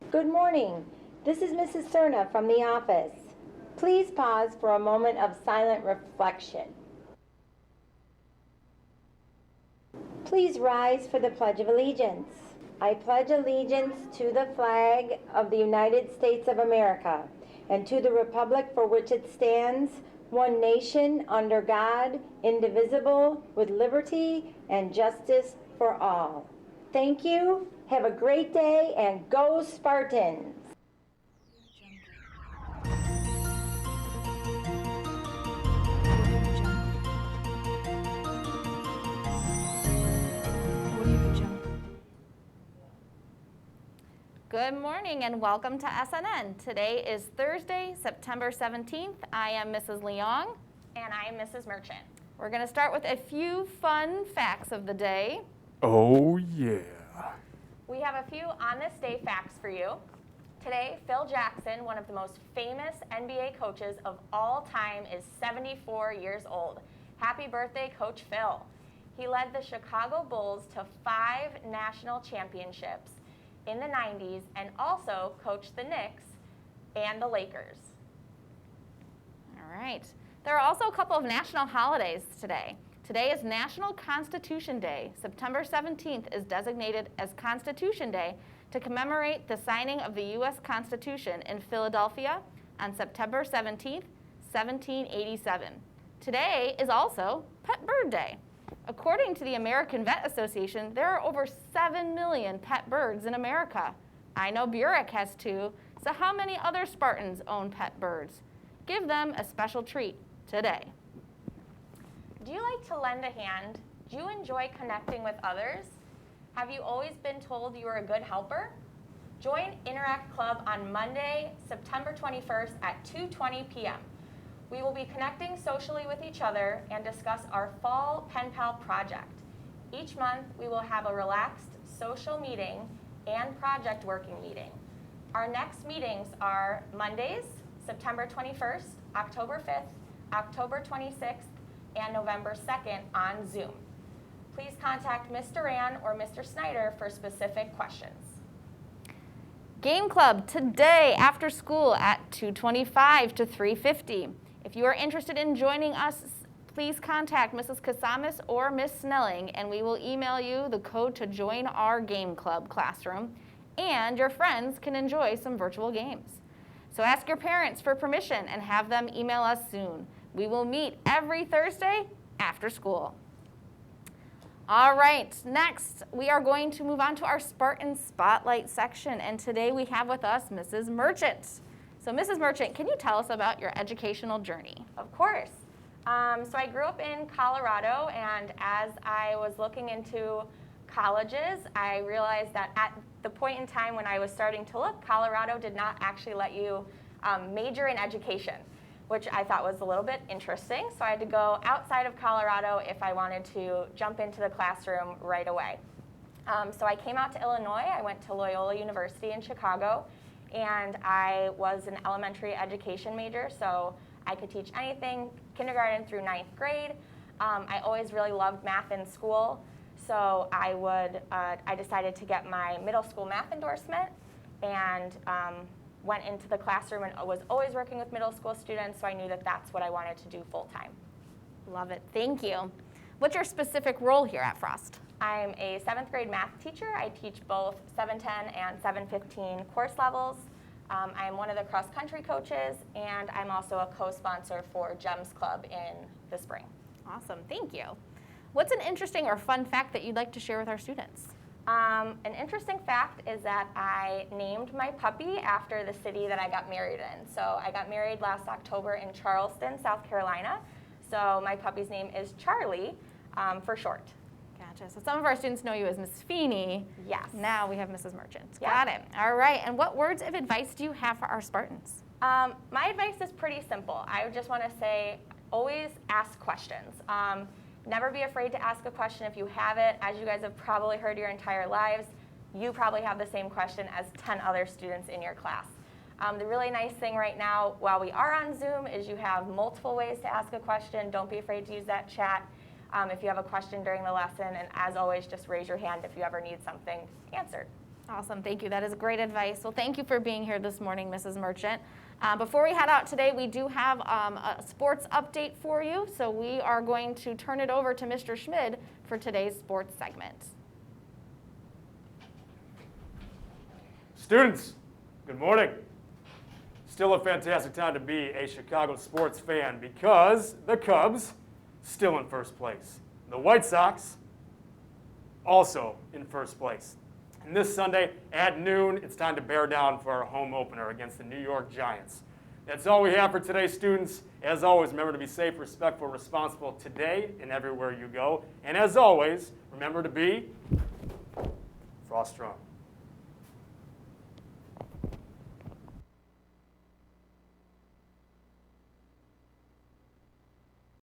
Good morning. This is Mrs. Cerna from the office. Please pause for a moment of silent reflection. Please rise for the Pledge of Allegiance. I pledge allegiance to the flag of the United States of America and to the republic for which it stands, one nation, under God, indivisible, with liberty and justice for all. Thank you. Have a great day and go Spartans! Good morning and welcome to SNN. Today is Thursday, September 17th. I am Mrs. Leong. And I am Mrs. Merchant. We're going to start with a few fun facts of the day. Oh, yeah. We have a few on this day facts for you. Today, Phil Jackson, one of the most famous NBA coaches of all time, is 74 years old. Happy birthday, Coach Phil. He led the Chicago Bulls to 5 national championships in the 90s and also coached the Knicks and the Lakers. All right. There are also a couple of national holidays today. Today is National Constitution Day. September 17th is designated as Constitution Day to commemorate the signing of the U.S. Constitution in Philadelphia on September 17th, 1787. Today is also Pet Bird Day. According to the American Vet Association, there are over 7 million pet birds in America. I know Burek has 2, so how many other Spartans own pet birds? Give them a special treat today. Do you like to lend a hand? Do you enjoy connecting with others? Have you always been told you are a good helper? Join Interact Club on Monday, September 21st at 2:20 p.m. We will be connecting socially with each other and discuss our fall Pen Pal project. Each month, we will have a relaxed social meeting and project working meeting. Our next meetings are Mondays, September 21st, October 5th, October 26th, and November 2nd on Zoom. Please contact Ms. Duran or Mr. Snyder for specific questions. Game Club today after school at 2:25 to 3:50. If you are interested in joining us, please contact Mrs. Kasamis or Ms. Snelling, and we will email you the code to join our Game Club classroom, and your friends can enjoy some virtual games. So ask your parents for permission and have them email us soon. We will meet every Thursday after school. All right, next we are going to move on to our Spartan Spotlight section, and today we have with us Mrs. Merchant. So Mrs. Merchant, can you tell us about your educational journey? Of course. So I grew up in Colorado, and as I was looking into colleges, I realized that at the point in time when I was starting to look, Colorado did not actually let you major in education, which I thought was a little bit interesting. So I had to go outside of Colorado if I wanted to jump into the classroom right away. So I came out to Illinois. I went to Loyola University in Chicago, and I was an elementary education major, so I could teach anything, kindergarten through 9th grade. I always really loved math in school, so I decided to get my middle school math endorsement and went into the classroom and was always working with middle school students, so I knew that that's what I wanted to do full time. Love it, thank you. What's your specific role here at Frost? I'm a 7th grade math teacher. I teach both 710 and 715 course levels. I'm one of the cross-country coaches, and I'm also a co-sponsor for GEMS Club in the spring. Awesome, thank you. What's an interesting or fun fact that you'd like to share with our students? An interesting fact is that I named my puppy after the city that I got married in. So I got married last October in Charleston, South Carolina. So my puppy's name is Charlie for short. Gotcha. So some of our students know you as Miss Feeney. Yes. Now we have Mrs. Merchant. Yep. Got it. All right. And what words of advice do you have for our Spartans? My advice is pretty simple. I just want to say always ask questions. Never be afraid to ask a question if you have it. As you guys have probably heard your entire lives, you probably have the same question as 10 other students in your class. The really nice thing right now, while we are on Zoom, is you have multiple ways to ask a question. Don't be afraid to use that chat if you have a question during the lesson. And as always, just raise your hand if you ever need something answered. Awesome, thank you. That is great advice. Well, thank you for being here this morning, Mrs. Merchant. Before we head out today, we do have a sports update for you. So we are going to turn it over to Mr. Schmid for today's sports segment. Students, good morning. Still a fantastic time to be a Chicago sports fan because the Cubs still in first place. The White Sox also in first place. And this Sunday at noon, it's time to bear down for our home opener against the New York Giants. That's all we have for today, students. As always, remember to be safe, respectful, responsible today and everywhere you go. And as always, remember to be frost strong.